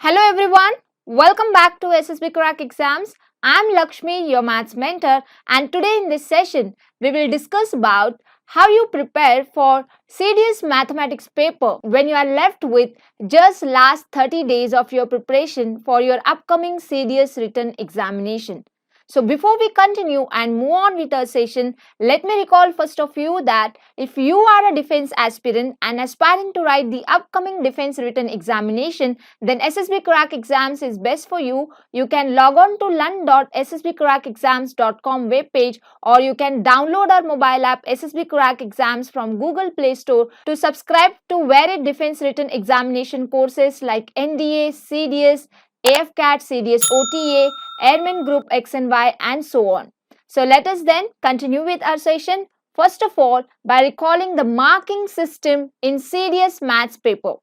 Hello everyone, welcome back to SSB Crack Exams. I'm Lakshmi, your maths mentor, and today in this session we will discuss about how you prepare for serious mathematics paper when you are left with just last 30 days of your preparation for your upcoming serious written examination. So before we continue and move on with our session, let me recall first of you that if you are a defense aspirant and aspiring to write the upcoming defense written examination, then SSB Crack Exams is best for you. You can log on to learn.ssbcrackexams.com webpage, or you can download our mobile app SSB Crack Exams from Google Play Store to subscribe to varied defense written examination courses like NDA, CDS, AFCAT, CDS OTA, Airman Group X and Y, and so on. So let us then continue with our session. First of all, by recalling the marking system in serious maths paper.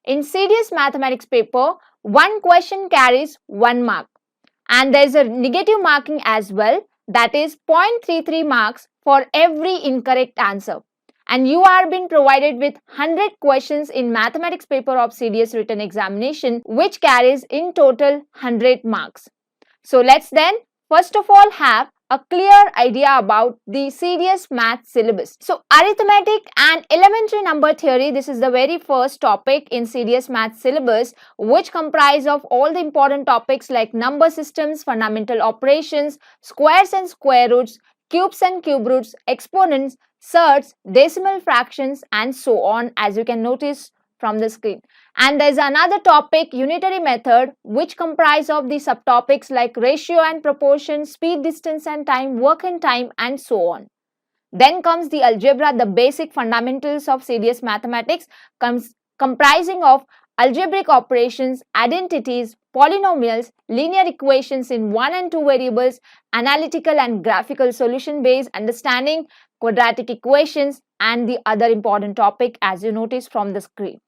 In serious mathematics paper, one question carries 1 mark, and there is a negative marking as well, that is 0.33 marks for every incorrect answer. And you are being provided with 100 questions in mathematics paper of serious written examination, which carries in total 100 marks. So let's then first of all have a clear idea about the serious math syllabus. So arithmetic and elementary number theory, this is the very first topic in serious math syllabus, which comprise of all the important topics like number systems, fundamental operations, squares and square roots, cubes and cube roots, exponents, surds, decimal fractions, and so on, as you can notice from the screen. And there is another topic, unitary method, which comprise of the subtopics like ratio and proportion, speed, distance and time, work and time, and so on. Then comes the algebra, the basic fundamentals of serious mathematics, comprising of algebraic operations, identities, polynomials, linear equations in 1 and 2 variables, analytical and graphical solution based understanding, quadratic equations, and the other important topic as you notice from the screen.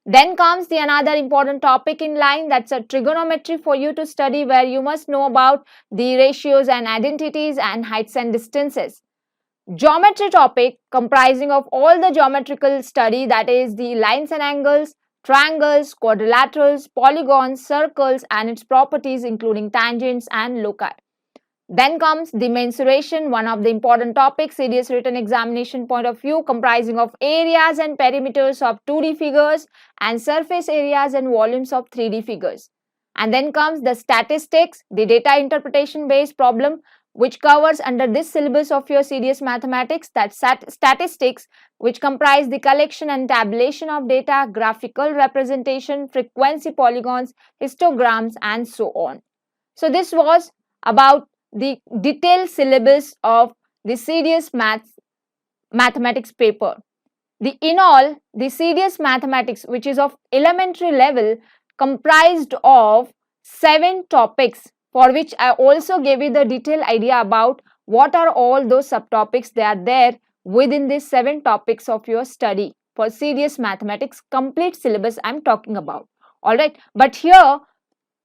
Then comes the another important topic in line, that's a trigonometry for you to study, where you must know about the ratios and identities and heights and distances. Geometry topic comprising of all the geometrical study, that is the lines and angles, triangles, quadrilaterals, polygons, circles and its properties including tangents and loci. Then comes the mensuration, one of the important topics, serious written examination point of view, comprising of areas and perimeters of 2D figures and surface areas and volumes of 3D figures. And then comes the statistics, the data interpretation based problem, which covers under this syllabus of your serious mathematics, that statistics, which comprise the collection and tabulation of data, graphical representation, frequency polygons, histograms, and so on. So this was about the detailed syllabus of the serious mathematics paper. In all, the serious mathematics, which is of elementary level, comprised of 7 topics, for which I also gave you the detailed idea about what are all those subtopics that are there within these 7 topics of your study for serious mathematics complete syllabus I am talking about. Alright, but here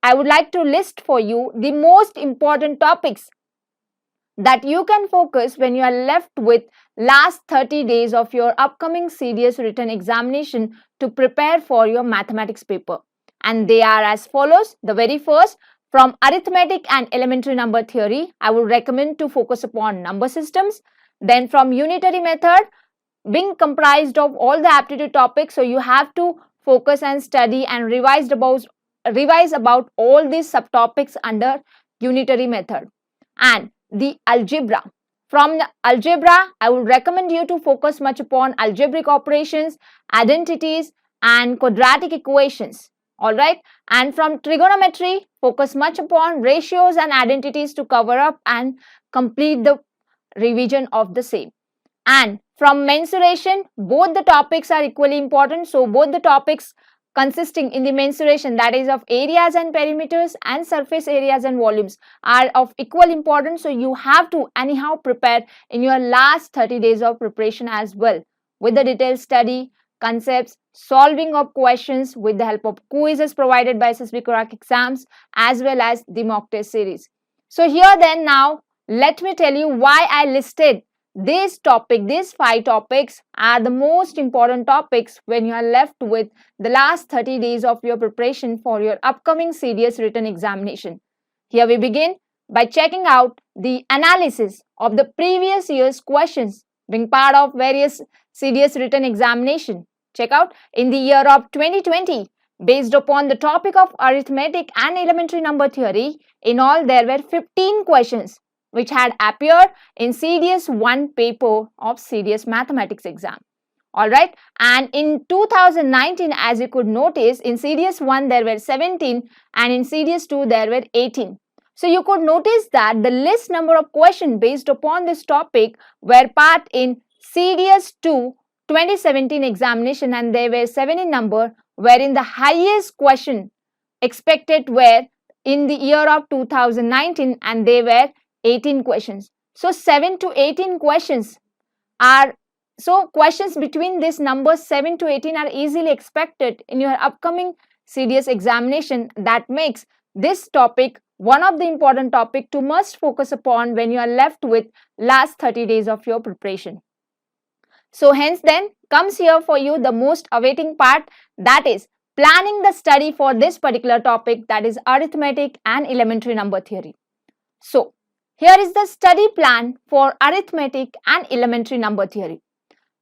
I would like to list for you the most important topics that you can focus when you are left with last 30 days of your upcoming serious written examination to prepare for your mathematics paper. And they are as follows. The very first, from arithmetic and elementary number theory, I would recommend to focus upon number systems. Then from unitary method, being comprised of all the aptitude topics, so you have to focus and study and revise about all these subtopics under unitary method. And the algebra. From the algebra, I would recommend you to focus much upon algebraic operations, identities, and quadratic equations. Alright, and from trigonometry, focus much upon ratios and identities to cover up and complete the revision of the same. And from mensuration, both the topics are equally important. So both the topics consisting in the mensuration, that is of areas and perimeters and surface areas and volumes, are of equal importance. So you have to anyhow prepare in your last 30 days of preparation as well, with the detailed study, concepts, solving of questions with the help of quizzes provided by SSB Crack Exams, as well as the mock test series. So here then now let me tell you why I listed these 5 topics are the most important topics when you are left with the last 30 days of your preparation for your upcoming CDS written examination. Here we begin by checking out the analysis of the previous year's questions being part of various CDS written examination. Check out in the year of 2020, based upon the topic of arithmetic and elementary number theory, in all there were 15 questions which had appeared in CDS 1 paper of CDS mathematics exam. Alright, and in 2019, as you could notice, in CDS 1 there were 17 and in CDS 2 there were 18. So you could notice that the list number of questions based upon this topic were part in CDS 2 2017 examination, and they were 7 in number, wherein the highest question expected were in the year of 2019 and they were 18 questions. So 7 to 18 questions are, so questions between this numbers 7 to 18 are easily expected in your upcoming CDS examination. That makes this topic one of the important topic to must focus upon when you are left with last 30 days of your preparation. So hence then comes here for you the most awaiting part, that is planning the study for this particular topic, that is arithmetic and elementary number theory. So here is the study plan for arithmetic and elementary number theory.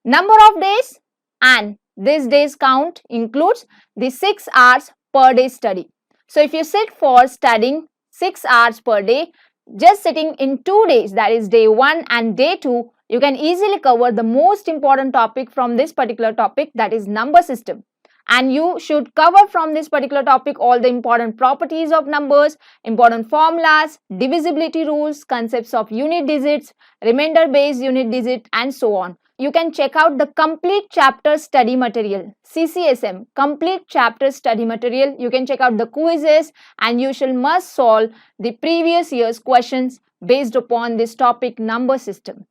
Number of days, and this days count includes the 6 hours per day study. So if you sit for studying 6 hours per day, just sitting in 2 days, that is day 1 and day 2, you can easily cover the most important topic from this particular topic, that is number system. And you should cover from this particular topic all the important properties of numbers, important formulas, divisibility rules, concepts of unit digits, remainder based unit digit, and so on. You can check out the complete chapter study material, CCSM, complete chapter study material. You can check out the quizzes and you shall must solve the previous year's questions based upon this topic number system.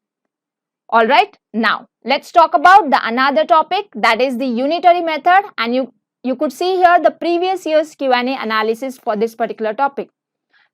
Alright, now let's talk about the another topic, that is the unitary method, and you could see here the previous year's Q&A analysis for this particular topic.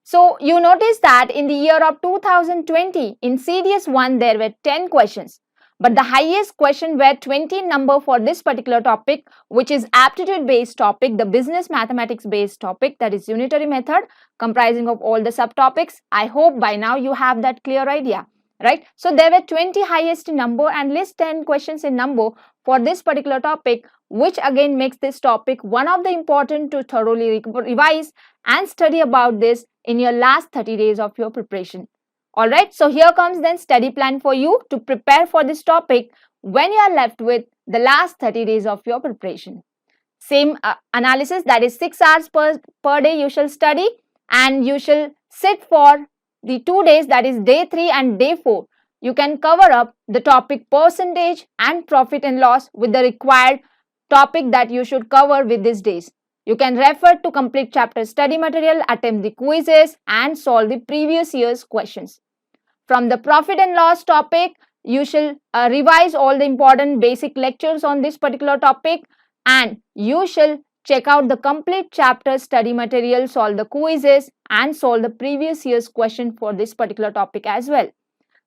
So you notice that in the year of 2020 in CDS 1 there were 10 questions. But the highest question were 20 number for this particular topic, which is aptitude based topic, the business mathematics based topic, that is unitary method, comprising of all the subtopics. I hope by now you have that clear idea, right? So there were 20 highest in number and list 10 questions in number for this particular topic, which again makes this topic one of the important to thoroughly revise and study about this in your last 30 days of your preparation. Alright, so here comes then study plan for you to prepare for this topic when you are left with the last 30 days of your preparation. Same analysis, that is 6 hours per day you shall study, and you shall sit for the 2 days, that is day 3 and day 4. You can cover up the topic percentage and profit and loss with the required topic that you should cover with these days. You can refer to complete chapter study material, attempt the quizzes and solve the previous year's questions. From the profit and loss topic, you shall revise all the important basic lectures on this particular topic, and you shall check out the complete chapter study material, solve the quizzes and solve the previous year's question for this particular topic as well.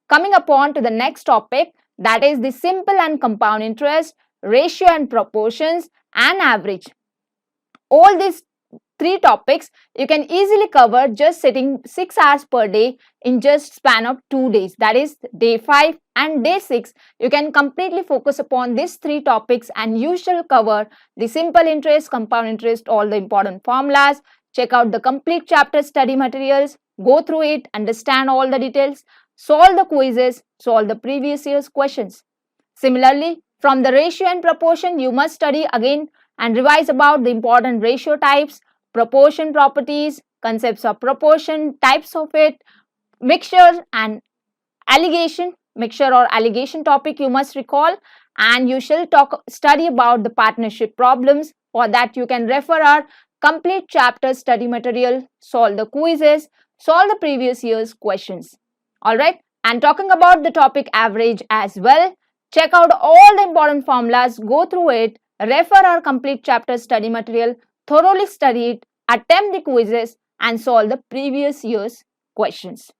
Coming upon to the next topic, that is the simple and compound interest, ratio and proportions and average. All these 3 topics you can easily cover just sitting 6 hours per day in just span of 2 days, that is day 5 and day 6. You can completely focus upon these 3 topics and you shall cover the simple interest, compound interest, all the important formulas. Check out the complete chapter study materials, go through it, understand all the details, solve the quizzes, solve the previous year's questions. Similarly, from the ratio and proportion, you must study again and revise about the important ratio types, proportion properties, concepts of proportion, types of it, mixture and alligation, mixture or alligation topic you must recall, and you shall study about the partnership problems. For that you can refer our complete chapter study material, solve the quizzes, solve the previous year's questions. Alright, and talking about the topic average as well, check out all the important formulas, go through it, refer our complete chapter study material, thoroughly study it, attempt the quizzes and solve the previous year's questions.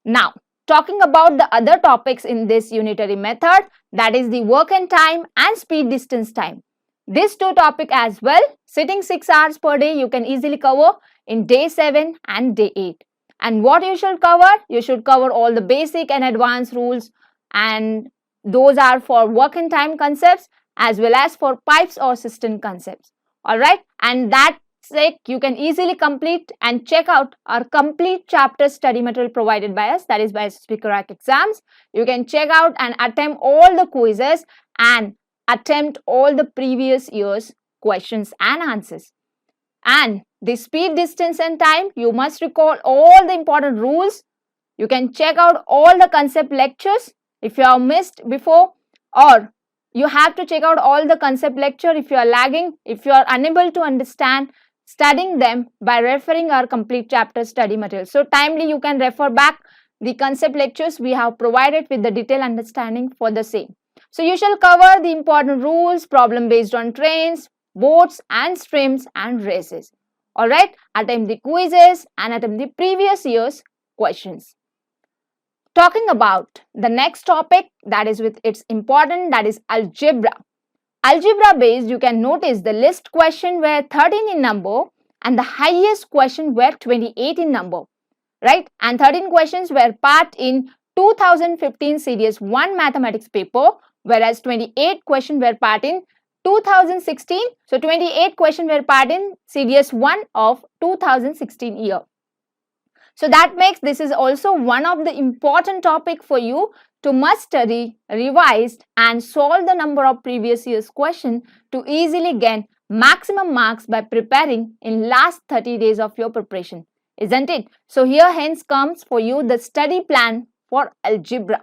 Now, talking about the other topics in this unitary method, that is the work and time and speed distance time. These two topics as well, sitting 6 hours per day, you can easily cover in day 7 and day 8. And what you should cover? You should cover all the basic and advanced rules, and those are for work and time concepts as well as for pipes or cistern concepts. Alright, and that's it. You can easily complete and check out our complete chapter study material provided by us, that is by SSB Crack Exams. You can check out and attempt all the quizzes and attempt all the previous year's questions and answers. And the speed, distance and time, you must recall all the important rules. You can check out all the concept lectures if you have missed before, or you have to check out all the concept lecture if you are lagging, if you are unable to understand, studying them by referring our complete chapter study material. So timely you can refer back the concept lectures we have provided with the detailed understanding for the same. So you shall cover the important rules, problem based on trains, boats and streams and races. Alright, attempt the quizzes and attempt the previous year's questions. Talking about the next topic, that is with its important, that is algebra. Algebra based, you can notice the list question were 13 in number and the highest question were 28 in number. Right, and 13 questions were part in 2015 Series 1 mathematics paper, whereas 28 questions were part in 2016. So 28 questions were part in Series 1 of 2016 year. So that makes this is also one of the important topic for you to must study, revise and solve the number of previous year's question to easily gain maximum marks by preparing in last 30 days of your preparation. Isn't it? So here hence comes for you the study plan for algebra.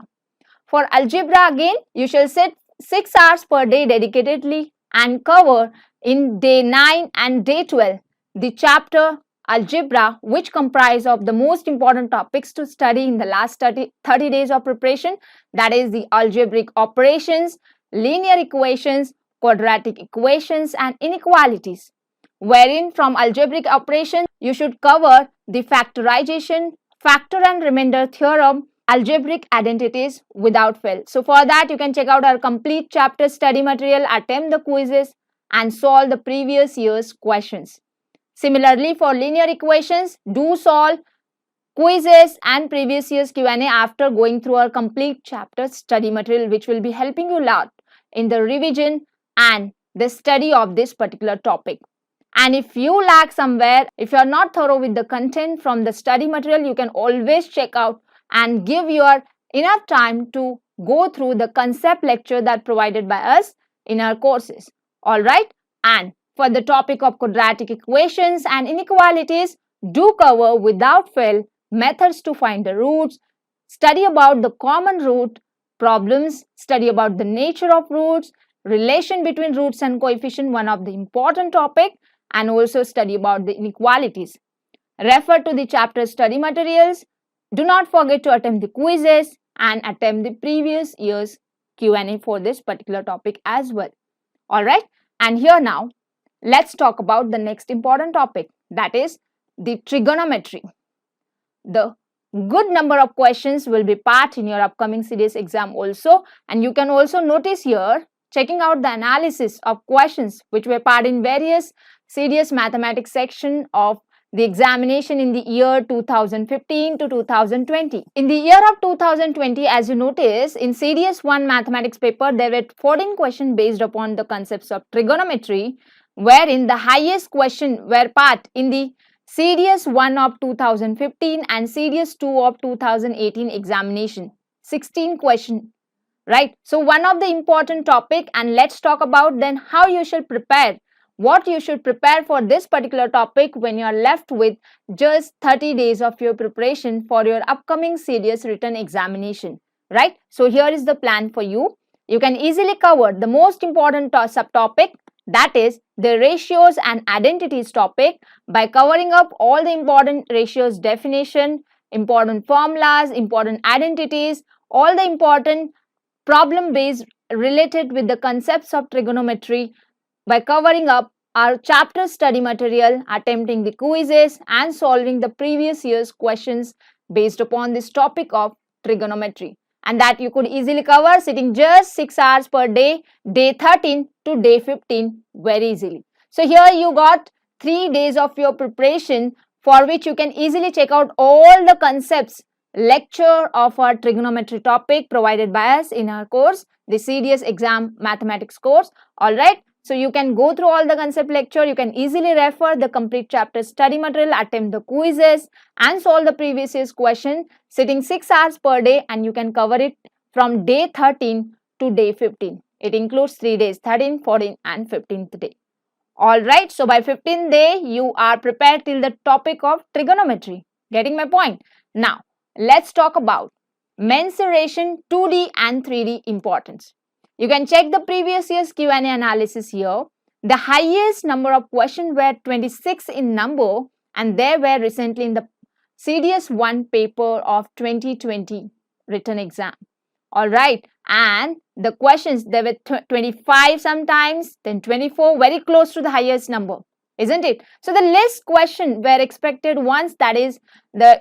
For algebra again, you shall sit 6 hours per day dedicatedly and cover in day 9 and day 12 the chapter algebra, which comprise of the most important topics to study in the last 30 days of preparation, that is the algebraic operations, linear equations, quadratic equations and inequalities. Wherein from algebraic operation, you should cover the factorization, factor and remainder theorem, algebraic identities without fail. So for that, you can check out our complete chapter study material, attempt the quizzes and solve the previous year's questions. Similarly, for linear equations, do solve quizzes and previous year's Q&A after going through our complete chapter study material, which will be helping you a lot in the revision and the study of this particular topic. And if you lag somewhere, if you are not thorough with the content from the study material, you can always check out and give your enough time to go through the concept lecture that provided by us in our courses. Alright, and for the topic of quadratic equations and inequalities, do cover without fail methods to find the roots, study about the common root problems, study about the nature of roots, relation between roots and coefficient, one of the important topic, and also study about the inequalities. Refer to the chapter study materials. Do not forget to attempt the quizzes and attempt the previous year's Q&A for this particular topic as well. Alright, and here now, let's talk about the next important topic, that is the trigonometry. The good number of questions will be part in your upcoming series exam also, and you can also notice here checking out the analysis of questions which were part in various serious mathematics section of the examination in the year 2015 to 2020. In the year of 2020, as you notice, in Series 1 mathematics paper, there were 14 questions based upon the concepts of trigonometry, wherein the highest question were part in the Series 1 of 2015 and Series 2 of 2018 examination. 16 questions, right? So one of the important topic, and let's talk about then how you should prepare, what you should prepare for this particular topic when you are left with just 30 days of your preparation for your upcoming serious written examination, right? So here is the plan for you. You can easily cover the most important subtopic, that is the ratios and identities topic, by covering up all the important ratios definition, important formulas, important identities, all the important problem based related with the concepts of trigonometry, by covering up our chapter study material, attempting the quizzes and solving the previous year's questions based upon this topic of trigonometry, and that you could easily cover sitting just 6 hours per day, day 13 to day 15 very easily. So here you got 3 days of your preparation for which you can easily check out all the concepts lecture of our trigonometry topic provided by us in our course, the CDS exam mathematics course. Alright, so you can go through all the concept lecture, you can easily refer the complete chapter study material, attempt the quizzes and solve the previous year's question sitting 6 hours per day, and you can cover it from day 13 to day 15. It includes 3 days, 13, 14 and 15th day. Alright, so by 15th day, you are prepared till the topic of trigonometry. Getting my point? Now, let's talk about mensuration 2D and 3D importance. You can check the previous year's Q&A analysis here. The highest number of questions were 26 in number, and they were recently in the CDS 1 paper of 2020 written exam. Alright, and the questions, there were 25 sometimes, then 24, very close to the highest number, isn't it? So the least question were expected once, that is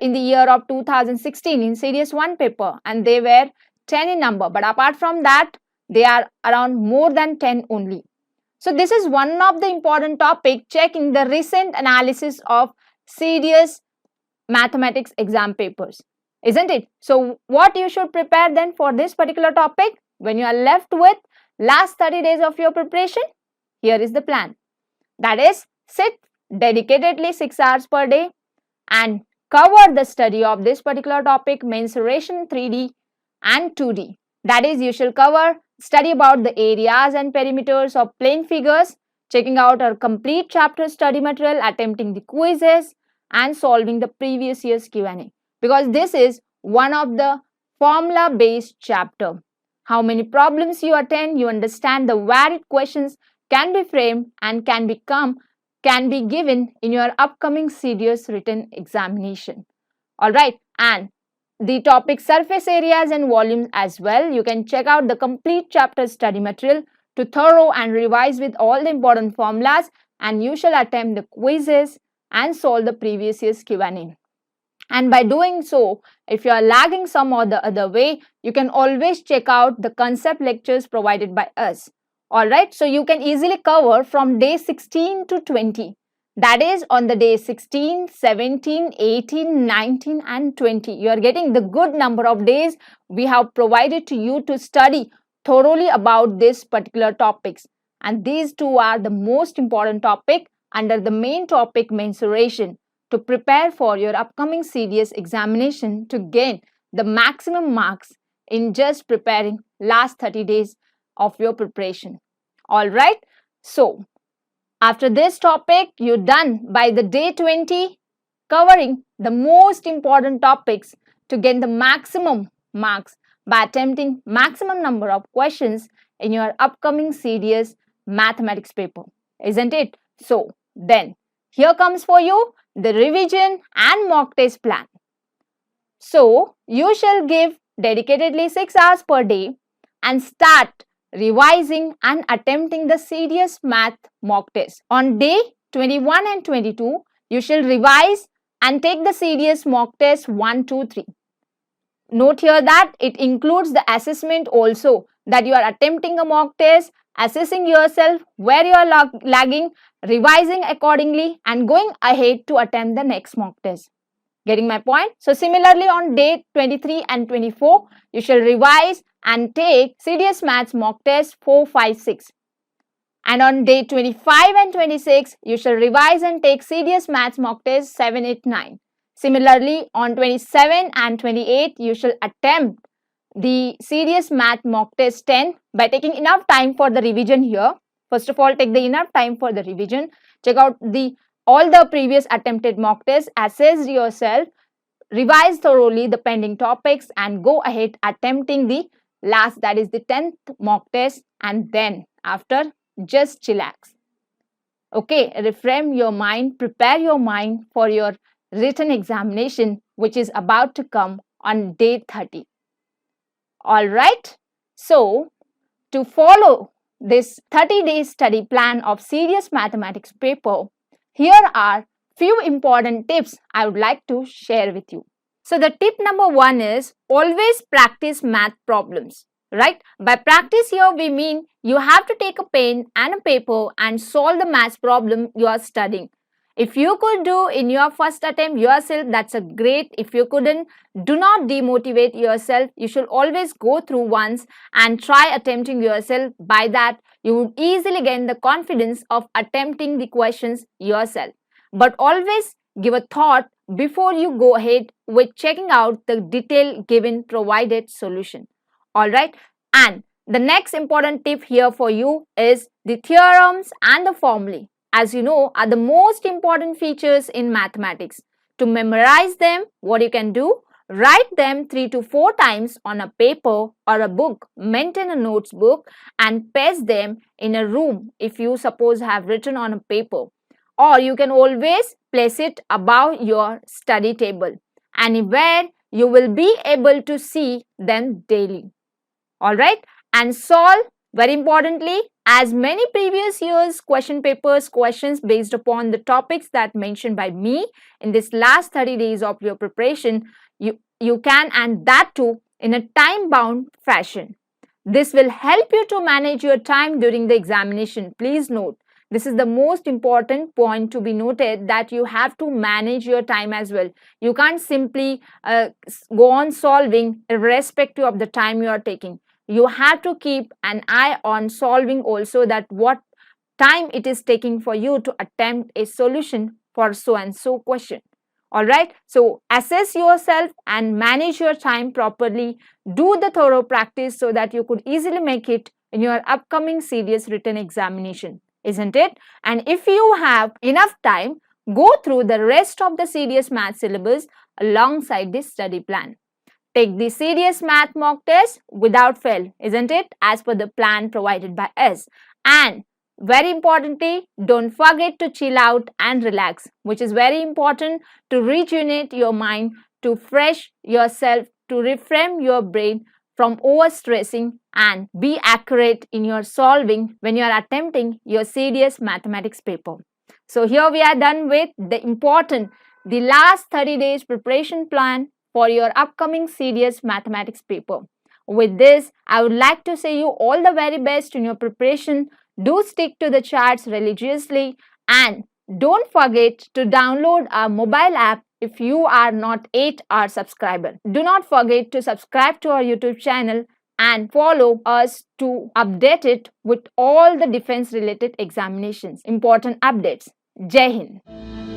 in the year of 2016 in CDS 1 paper, and they were 10 in number, but apart from that, they are around more than 10 only. So this is one of the important topic, checking the recent analysis of CDS mathematics exam papers, isn't it? So what you should prepare then for this particular topic when you are left with last 30 days of your preparation? Here is the plan. That is, sit dedicatedly 6 hours per day and cover the study of this particular topic, mensuration 3D and 2D. That is, you shall cover, study about the areas and perimeters of plane figures, checking out our complete chapter study material, attempting the quizzes and solving the previous year's Q&A. Because this is one of the formula based chapter. How many problems you attend, you understand the varied questions can be framed and can be given in your upcoming CDS written examination. Alright, and the topic surface areas and volumes as well. You can check out the complete chapter study material to thorough and revise with all the important formulas, and you shall attempt the quizzes and solve the previous year's Q&A. And by doing so, if you are lagging some or the other way, you can always check out the concept lectures provided by us. Alright, so you can easily cover from day 16 to 20. That is, on the day 16, 17, 18, 19 and 20. You are getting the good number of days we have provided to you to study thoroughly about this particular topics. And these two are the most important topic under the main topic mensuration, to prepare for your upcoming CDS examination to gain the maximum marks in just preparing last 30 days of your preparation. Alright, so after this topic, you're done by the day 20, covering the most important topics to gain the maximum marks by attempting maximum number of questions in your upcoming CDS mathematics paper, isn't it? So then, here comes for you the revision and mock test plan. So, you shall give dedicatedly 6 hours per day and start revising and attempting the CDS math mock test. On day 21 and 22, you shall revise and take the CDS mock test 1, 2, 3. Note here that it includes the assessment also, that you are attempting a mock test, assessing yourself where you are lagging, revising accordingly and going ahead to attempt the next mock test. Getting my point? So similarly, on day 23 and 24, you shall revise and take CDS Maths mock test 4, 5, 6. And on day 25 and 26, you shall revise and take CDS Maths mock test 7, 8, 9. Similarly, on 27 and 28, you shall attempt the CDS Math mock test 10 by taking enough time for the revision here. First of all, take the enough time for the revision. Check out all the previous attempted mock tests, assess yourself, revise thoroughly the pending topics and go ahead attempting the last, that is the 10th mock test, and then after just chillax. Okay, reframe your mind, prepare your mind for your written examination which is about to come on day 30. Alright, so to follow this 30-day study plan of CDS mathematics paper, here are few important tips I would like to share with you. So the tip number 1 is always practice math problems, right? By practice here we mean you have to take a pen and a paper and solve the math problem you are studying. If you could do in your first attempt yourself, that's a great. If you couldn't, do not demotivate yourself. You should always go through once and try attempting yourself. By that, you would easily gain the confidence of attempting the questions yourself. But always give a thought before you go ahead with checking out the detail given provided solution. Alright, and the next important tip here for you is the theorems and the formulae, as you know, are the most important features in mathematics. To memorize them, what you can do, write them 3 to 4 times on a paper or a book, maintain a notes book and paste them in a room if you suppose have written on a paper. Or you can always place it above your study table and where you will be able to see them daily. Alright, and solve, very importantly, as many previous years question papers, questions based upon the topics that mentioned by me in this last 30 days of your preparation, you can, and that too in a time bound fashion. This will help you to manage your time during the examination. Please note, this is the most important point to be noted, that you have to manage your time as well. You can't simply go on solving irrespective of the time you are taking. You have to keep an eye on solving also, that what time it is taking for you to attempt a solution for so and so question. Alright, so assess yourself and manage your time properly. Do the thorough practice so that you could easily make it in your upcoming serious written examination, isn't it? And if you have enough time, go through the rest of the serious math syllabus alongside this study plan. Take the serious math mock test without fail, isn't it? As per the plan provided by us. And very importantly, don't forget to chill out and relax, which is very important to rejuvenate your mind, to fresh yourself, to reframe your brain from overstressing and be accurate in your solving when you are attempting your serious mathematics paper. So here we are done with the last 30 days preparation plan for your upcoming serious mathematics paper. With this, I would like to say you all the very best in your preparation. Do stick to the charts religiously and don't forget to download our mobile app if you are not 8-hour subscriber. Do not forget to subscribe to our YouTube channel and follow us to update it with all the defense related examinations, important updates. Jai Hind.